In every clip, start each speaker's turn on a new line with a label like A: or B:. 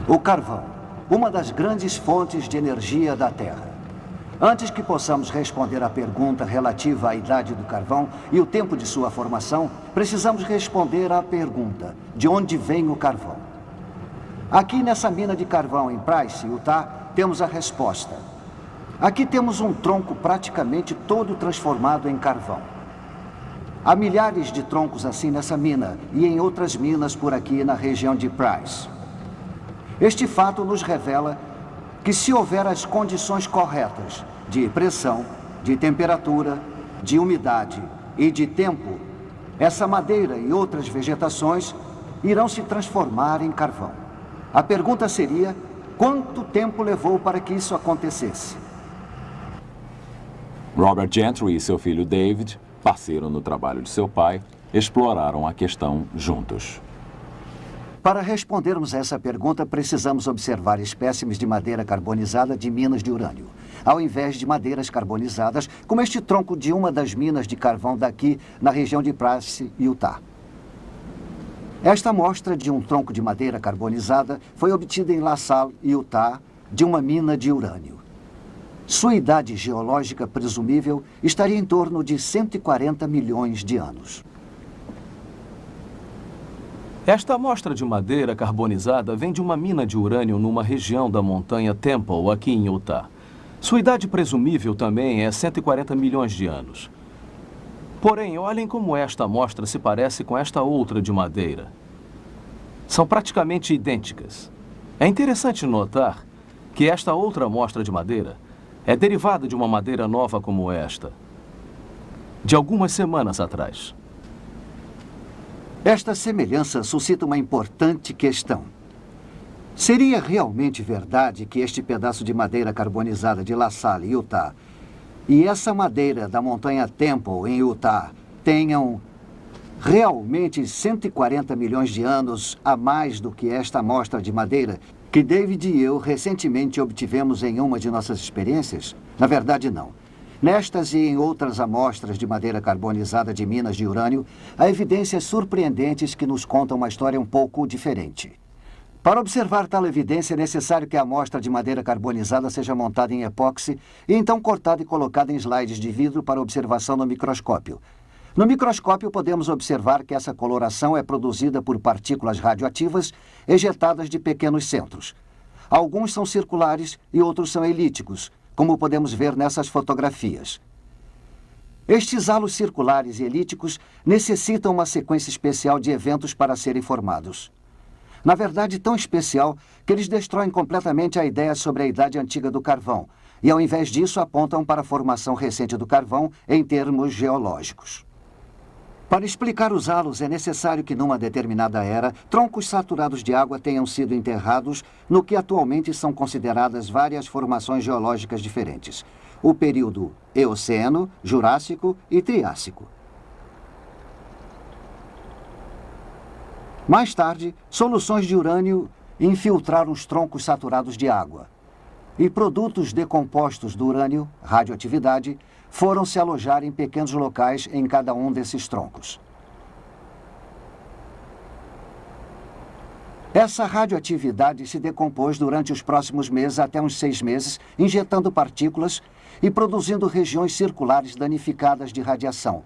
A: O carvão, uma das grandes fontes de energia da Terra. Antes que possamos responder à pergunta relativa à idade do carvão e o tempo de sua formação, precisamos responder à pergunta: de onde vem o carvão? Aqui nessa mina de carvão em Price, Utah, temos a resposta. Aqui temos um tronco praticamente todo transformado em carvão. Há milhares de troncos assim nessa mina e em outras minas por aqui na região de Price. Este fato nos revela que se houver as condições corretas de pressão, de temperatura, de umidade e de tempo, essa madeira e outras vegetações irão se transformar em carvão. A pergunta seria: quanto tempo levou para que isso acontecesse?
B: Robert Gentry e seu filho David, parceiro no trabalho de seu pai, exploraram a questão juntos.
A: Para respondermos a essa pergunta, precisamos observar espécimes de madeira carbonizada de minas de urânio, ao invés de madeiras carbonizadas, como este tronco de uma das minas de carvão daqui, na região de Price, Utah. Esta amostra de um tronco de madeira carbonizada foi obtida em La Salle, Utah, de uma mina de urânio. Sua idade geológica presumível estaria em torno de 140 milhões de anos.
C: Esta amostra de madeira carbonizada vem de uma mina de urânio numa região da montanha Temple, aqui em Utah. Sua idade presumível também é 140 milhões de anos. Porém, olhem como esta amostra se parece com esta outra de madeira. São praticamente idênticas. É interessante notar que esta outra amostra de madeira é derivada de uma madeira nova como esta, de algumas semanas atrás.
A: Esta semelhança suscita uma importante questão. Seria realmente verdade que este pedaço de madeira carbonizada de La Salle, Utah, e essa madeira da montanha Temple, em Utah, tenham realmente 140 milhões de anos a mais do que esta amostra de madeira que David e eu recentemente obtivemos em uma de nossas experiências? Na verdade, não. Nestas e em outras amostras de madeira carbonizada de minas de urânio, há evidências surpreendentes que nos contam uma história um pouco diferente. Para observar tal evidência, é necessário que a amostra de madeira carbonizada seja montada em epóxi e então cortada e colocada em slides de vidro para observação no microscópio. No microscópio, podemos observar que essa coloração é produzida por partículas radioativas ejetadas de pequenos centros. Alguns são circulares e outros são elípticos, como podemos ver nessas fotografias. Estes halos circulares e elípticos necessitam uma sequência especial de eventos para serem formados. Na verdade, tão especial que eles destroem completamente a ideia sobre a idade antiga do carvão e, ao invés disso, apontam para a formação recente do carvão em termos geológicos. Para explicar os halos, é necessário que, numa determinada era, troncos saturados de água tenham sido enterrados no que atualmente são consideradas várias formações geológicas diferentes: o período Eoceno, Jurássico e Triássico. Mais tarde, soluções de urânio infiltraram os troncos saturados de água. E produtos decompostos do urânio, radioatividade, foram se alojar em pequenos locais em cada um desses troncos. Essa radioatividade se decompôs durante os próximos meses, até uns 6 meses, injetando partículas e produzindo regiões circulares danificadas de radiação,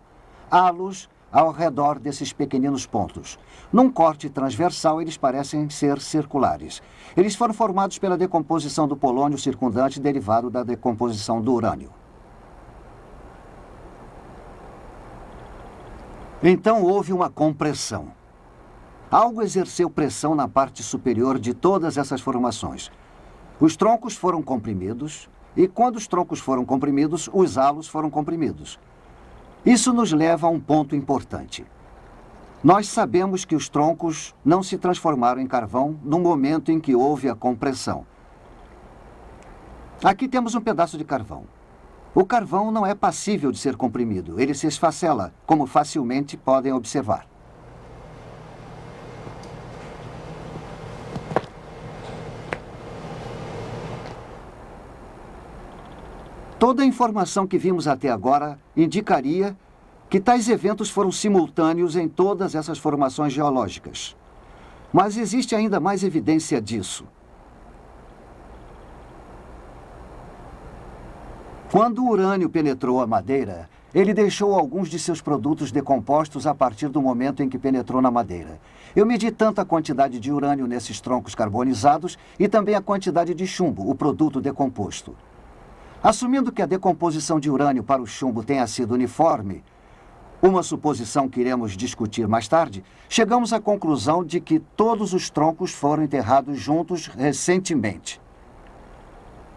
A: halos ao redor desses pequeninos pontos. Num corte transversal, eles parecem ser circulares. Eles foram formados pela decomposição do polônio circundante derivado da decomposição do urânio. Então houve uma compressão. Algo exerceu pressão na parte superior de todas essas formações. Os troncos foram comprimidos, e quando os troncos foram comprimidos, os halos foram comprimidos. Isso nos leva a um ponto importante. Nós sabemos que os troncos não se transformaram em carvão no momento em que houve a compressão. Aqui temos um pedaço de carvão. O carvão não é passível de ser comprimido, ele se esfacela, como facilmente podem observar. Toda a informação que vimos até agora indicaria que tais eventos foram simultâneos em todas essas formações geológicas. Mas existe ainda mais evidência disso. Quando o urânio penetrou a madeira, ele deixou alguns de seus produtos decompostos a partir do momento em que penetrou na madeira. Eu medi tanto a quantidade de urânio nesses troncos carbonizados e também a quantidade de chumbo, o produto decomposto. Assumindo que a decomposição de urânio para o chumbo tenha sido uniforme, uma suposição que iremos discutir mais tarde, chegamos à conclusão de que todos os troncos foram enterrados juntos recentemente.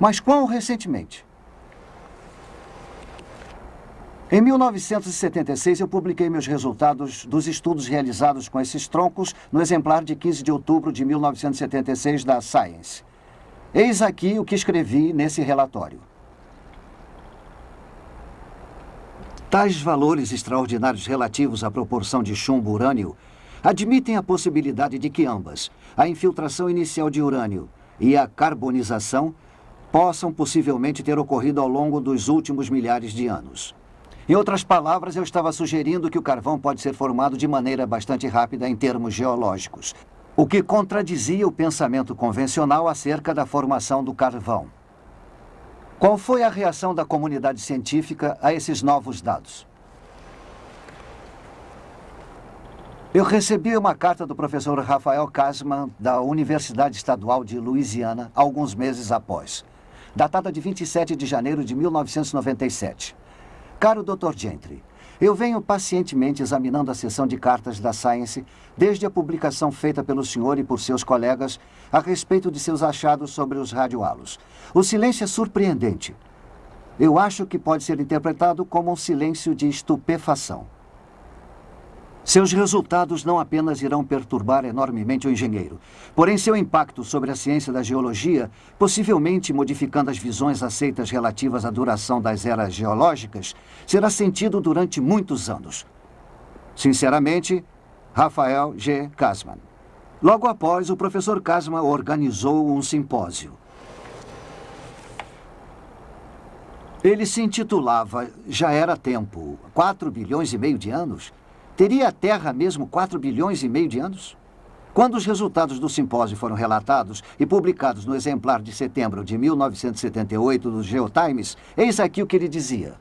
A: Mas quão recentemente? Em 1976, eu publiquei meus resultados dos estudos realizados com esses troncos no exemplar de 15 de outubro de 1976 da Science. Eis aqui o que escrevi nesse relatório. Tais valores extraordinários relativos à proporção de chumbo-urânio admitem a possibilidade de que ambas, a infiltração inicial de urânio e a carbonização, possam possivelmente ter ocorrido ao longo dos últimos milhares de anos. Em outras palavras, eu estava sugerindo que o carvão pode ser formado de maneira bastante rápida em termos geológicos, o que contradizia o pensamento convencional acerca da formação do carvão. Qual foi a reação da comunidade científica a esses novos dados? Eu recebi uma carta do professor Rafael Kasman, da Universidade Estadual de Louisiana, alguns meses após, datada de 27 de janeiro de 1997. Caro Dr. Gentry, eu venho pacientemente examinando a seção de cartas da Science desde a publicação feita pelo senhor e por seus colegas a respeito de seus achados sobre os radiohalos. O silêncio é surpreendente. Eu acho que pode ser interpretado como um silêncio de estupefação. Seus resultados não apenas irão perturbar enormemente o engenheiro, porém seu impacto sobre a ciência da geologia, possivelmente modificando as visões aceitas relativas à duração das eras geológicas, será sentido durante muitos anos. Sinceramente, Rafael G. Kasman. Logo após, o professor Kasman organizou um simpósio. Ele se intitulava Já Era Tempo, 4 bilhões e meio de anos? Teria a Terra mesmo 4 bilhões e meio de anos? Quando os resultados do simpósio foram relatados e publicados no exemplar de setembro de 1978 do GeoTimes, eis aqui o que ele dizia.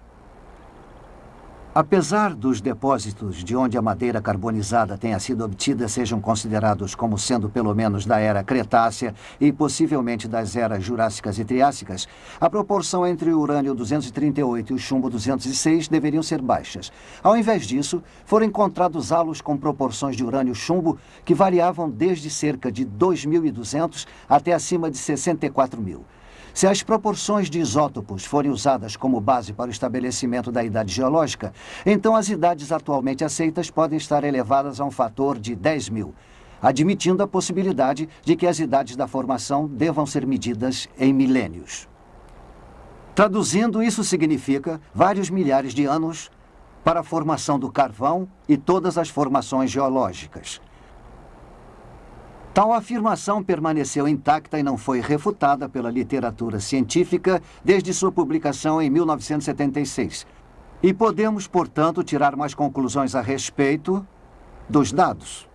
A: Apesar dos depósitos de onde a madeira carbonizada tenha sido obtida sejam considerados como sendo pelo menos da era Cretácea e possivelmente das eras Jurássicas e Triássicas, a proporção entre o urânio 238 e o chumbo 206 deveriam ser baixas. Ao invés disso, foram encontrados halos com proporções de urânio-chumbo que variavam desde cerca de 2.200 até acima de 64.000. Se as proporções de isótopos forem usadas como base para o estabelecimento da idade geológica, então as idades atualmente aceitas podem estar elevadas a um fator de 10.000, admitindo a possibilidade de que as idades da formação devam ser medidas em milênios. Traduzindo, isso significa vários milhares de anos para a formação do carvão e todas as formações geológicas. Tal afirmação permaneceu intacta e não foi refutada pela literatura científica desde sua publicação em 1976. E podemos, portanto, tirar mais conclusões a respeito dos dados.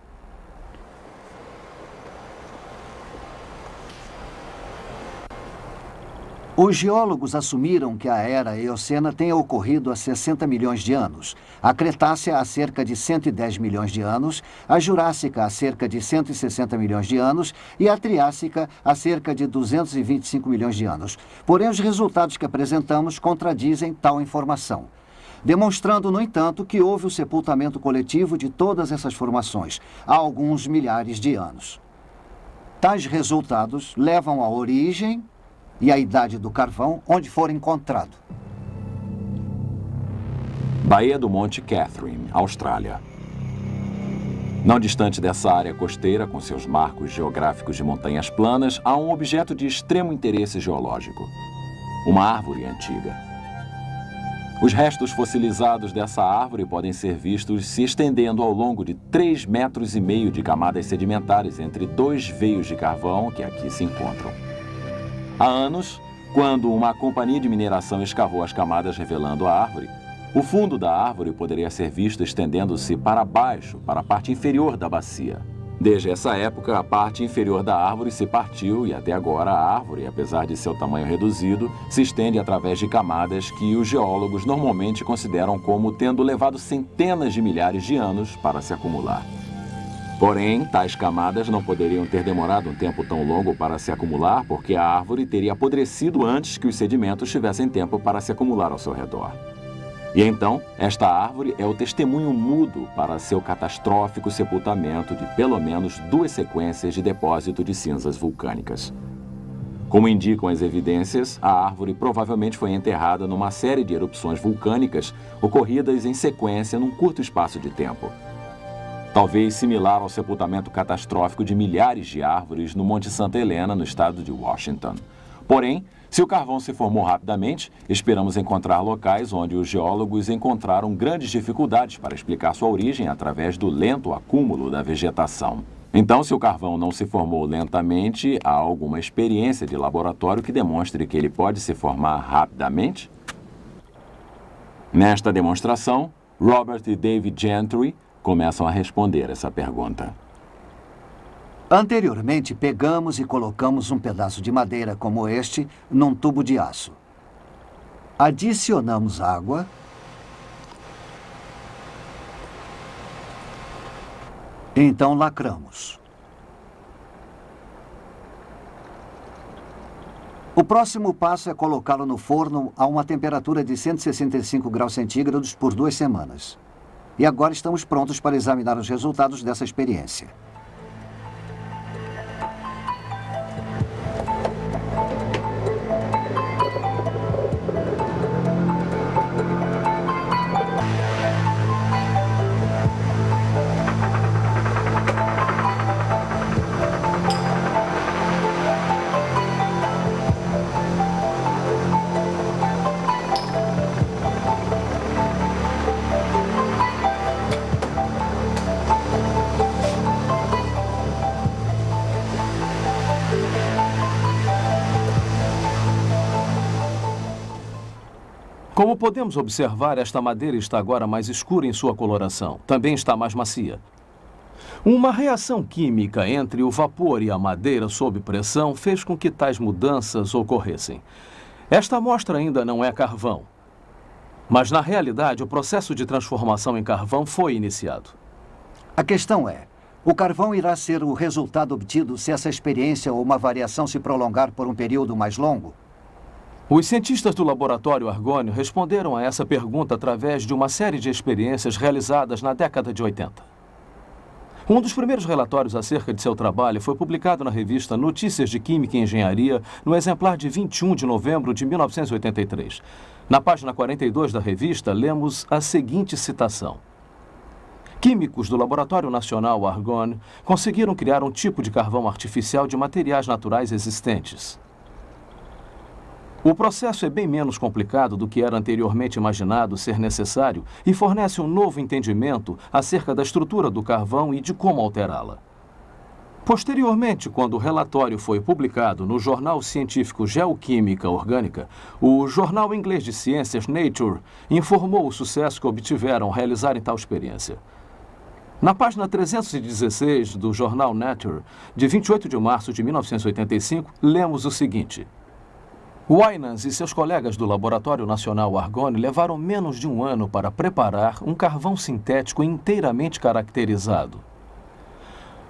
A: Os geólogos assumiram que a era Eocena tenha ocorrido há 60 milhões de anos, a Cretácea há cerca de 110 milhões de anos, a Jurássica há cerca de 160 milhões de anos e a Triássica há cerca de 225 milhões de anos. Porém, os resultados que apresentamos contradizem tal informação, demonstrando, no entanto, que houve o sepultamento coletivo de todas essas formações há alguns milhares de anos. Tais resultados levam à origem e a idade do carvão onde for encontrado.
B: Baía do Monte Catherine, Austrália. Não distante dessa área costeira, com seus marcos geográficos de montanhas planas, há um objeto de extremo interesse geológico. Uma árvore antiga. Os restos fossilizados dessa árvore podem ser vistos se estendendo ao longo de 3,5 metros de camadas sedimentares entre 2 veios de carvão que aqui se encontram. Há anos, quando uma companhia de mineração escavou as camadas revelando a árvore, o fundo da árvore poderia ser visto estendendo-se para baixo, para a parte inferior da bacia. Desde essa época, a parte inferior da árvore se partiu e até agora a árvore, apesar de seu tamanho reduzido, se estende através de camadas que os geólogos normalmente consideram como tendo levado centenas de milhares de anos para se acumular. Porém, tais camadas não poderiam ter demorado um tempo tão longo para se acumular, porque a árvore teria apodrecido antes que os sedimentos tivessem tempo para se acumular ao seu redor. E então, esta árvore é o testemunho mudo para seu catastrófico sepultamento de pelo menos 2 sequências de depósito de cinzas vulcânicas. Como indicam as evidências, a árvore provavelmente foi enterrada numa série de erupções vulcânicas ocorridas em sequência num curto espaço de tempo. Talvez similar ao sepultamento catastrófico de milhares de árvores no Monte Santa Helena, no estado de Washington. Porém, se o carvão se formou rapidamente, esperamos encontrar locais onde os geólogos encontraram grandes dificuldades para explicar sua origem através do lento acúmulo da vegetação. Então, se o carvão não se formou lentamente, há alguma experiência de laboratório que demonstre que ele pode se formar rapidamente? Nesta demonstração, Robert e David Gentry começam a responder essa pergunta.
A: Anteriormente, pegamos e colocamos um pedaço de madeira como este num tubo de aço. Adicionamos água. Então lacramos. O próximo passo é colocá-lo no forno a uma temperatura de 165 graus centígrados por 2 semanas. E agora estamos prontos para examinar os resultados dessa experiência.
C: Como podemos observar, esta madeira está agora mais escura em sua coloração. Também está mais macia. Uma reação química entre o vapor e a madeira sob pressão fez com que tais mudanças ocorressem. Esta amostra ainda não é carvão. Mas, na realidade, o processo de transformação em carvão foi iniciado.
A: A questão é, o carvão irá ser o resultado obtido se essa experiência ou uma variação se prolongar por um período mais longo?
C: Os cientistas do laboratório Argônio responderam a essa pergunta através de uma série de experiências realizadas na década de 80. Um dos primeiros relatórios acerca de seu trabalho foi publicado na revista Notícias de Química e Engenharia, no exemplar de 21 de novembro de 1983. Na página 42 da revista, lemos a seguinte citação. Químicos do Laboratório Nacional Argonne conseguiram criar um tipo de carvão artificial de materiais naturais existentes. O processo é bem menos complicado do que era anteriormente imaginado ser necessário e fornece um novo entendimento acerca da estrutura do carvão e de como alterá-la. Posteriormente, quando o relatório foi publicado no jornal científico Geoquímica Orgânica, o jornal inglês de ciências Nature informou o sucesso que obtiveram ao realizarem tal experiência. Na página 316 do jornal Nature, de 28 de março de 1985, lemos o seguinte. Winans e seus colegas do Laboratório Nacional Argonne levaram menos de um ano para preparar um carvão sintético inteiramente caracterizado.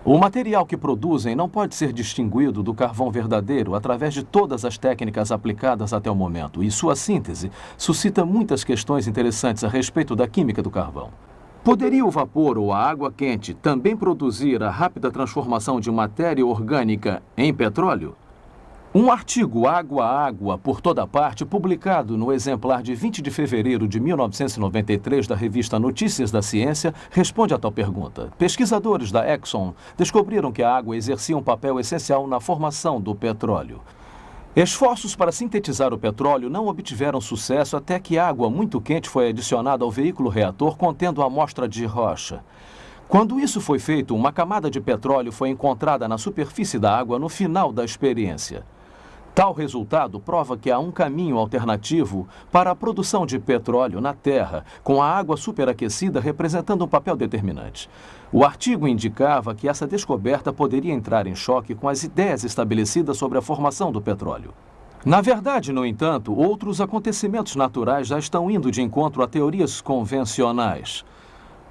C: O material que produzem não pode ser distinguido do carvão verdadeiro através de todas as técnicas aplicadas até o momento, e sua síntese suscita muitas questões interessantes a respeito da química do carvão. Poderia o vapor ou a água quente também produzir a rápida transformação de matéria orgânica em petróleo? Um artigo Água a Água por toda parte, publicado no exemplar de 20 de fevereiro de 1993 da revista Notícias da Ciência, responde a tal pergunta. Pesquisadores da Exxon descobriram que a água exercia um papel essencial na formação do petróleo. Esforços para sintetizar o petróleo não obtiveram sucesso até que água muito quente foi adicionada ao veículo reator contendo a amostra de rocha. Quando isso foi feito, uma camada de petróleo foi encontrada na superfície da água no final da experiência. Tal resultado prova que há um caminho alternativo para a produção de petróleo na Terra, com a água superaquecida representando um papel determinante. O artigo indicava que essa descoberta poderia entrar em choque com as ideias estabelecidas sobre a formação do petróleo. Na verdade, no entanto, outros acontecimentos naturais já estão indo de encontro a teorias convencionais.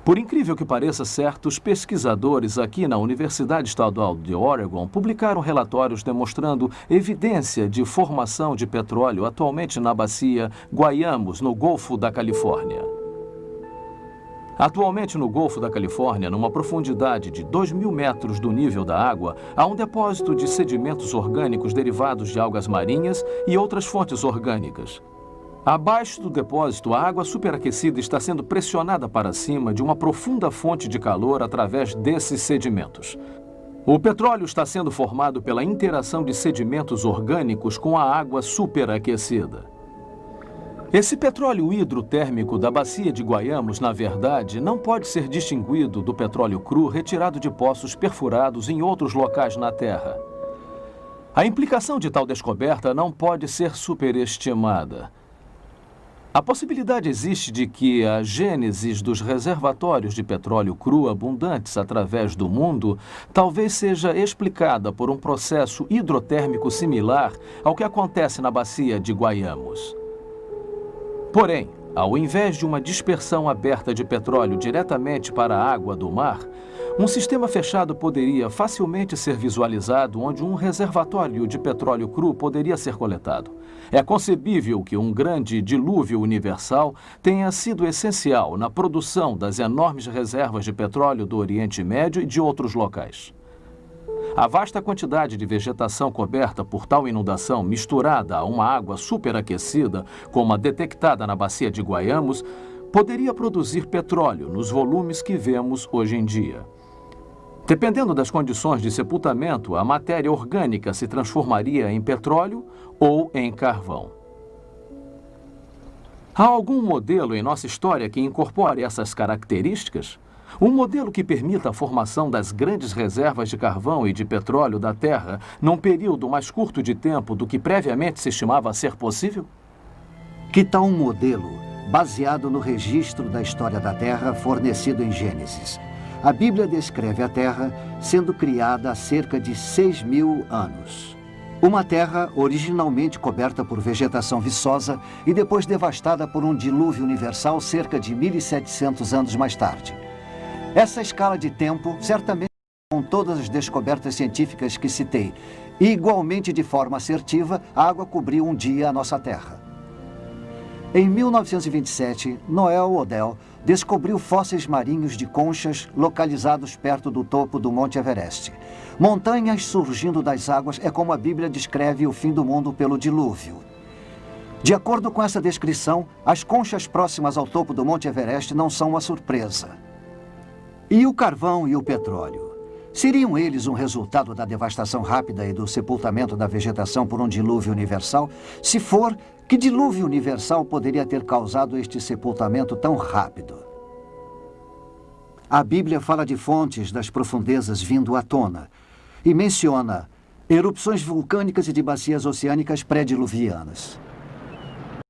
C: Por incrível que pareça, certos pesquisadores aqui na Universidade Estadual de Oregon publicaram relatórios demonstrando evidência de formação de petróleo atualmente na bacia Guayamos, no Golfo da Califórnia. Atualmente no Golfo da Califórnia, numa profundidade de 2.000 metros do nível da água, há um depósito de sedimentos orgânicos derivados de algas marinhas e outras fontes orgânicas. Abaixo do depósito, a água superaquecida está sendo pressionada para cima de uma profunda fonte de calor através desses sedimentos. O petróleo está sendo formado pela interação de sedimentos orgânicos com a água superaquecida. Esse petróleo hidrotérmico da bacia de Guayamos, na verdade, não pode ser distinguido do petróleo cru retirado de poços perfurados em outros locais na Terra. A implicação de tal descoberta não pode ser superestimada. A possibilidade existe de que a gênese dos reservatórios de petróleo cru abundantes através do mundo talvez seja explicada por um processo hidrotérmico similar ao que acontece na bacia de Guayamos. Porém, ao invés de uma dispersão aberta de petróleo diretamente para a água do mar, um sistema fechado poderia facilmente ser visualizado onde um reservatório de petróleo cru poderia ser coletado. É concebível que um grande dilúvio universal tenha sido essencial na produção das enormes reservas de petróleo do Oriente Médio e de outros locais. A vasta quantidade de vegetação coberta por tal inundação, misturada a uma água superaquecida, como a detectada na bacia de Guayamos, poderia produzir petróleo nos volumes que vemos hoje em dia. Dependendo das condições de sepultamento, a matéria orgânica se transformaria em petróleo ou em carvão. Há algum modelo em nossa história que incorpore essas características? Um modelo que permita a formação das grandes reservas de carvão e de petróleo da Terra num período mais curto de tempo do que previamente se estimava ser possível?
A: Que tal um modelo baseado no registro da história da Terra fornecido em Gênesis? A Bíblia descreve a Terra sendo criada há cerca de 6.000 anos. Uma terra originalmente coberta por vegetação viçosa e depois devastada por um dilúvio universal cerca de 1.700 anos mais tarde. Essa escala de tempo, certamente com todas as descobertas científicas que citei, e igualmente de forma assertiva, a água cobriu um dia a nossa Terra. Em 1927, Noel Odell descobriu fósseis marinhos de conchas localizados perto do topo do Monte Everest. Montanhas surgindo das águas é como a Bíblia descreve o fim do mundo pelo dilúvio. De acordo com essa descrição, as conchas próximas ao topo do Monte Everest não são uma surpresa. E o carvão e o petróleo? Seriam eles um resultado da devastação rápida e do sepultamento da vegetação por um dilúvio universal? Se for, que dilúvio universal poderia ter causado este sepultamento tão rápido? A Bíblia fala de fontes das profundezas vindo à tona e menciona erupções vulcânicas e de bacias oceânicas pré-diluvianas.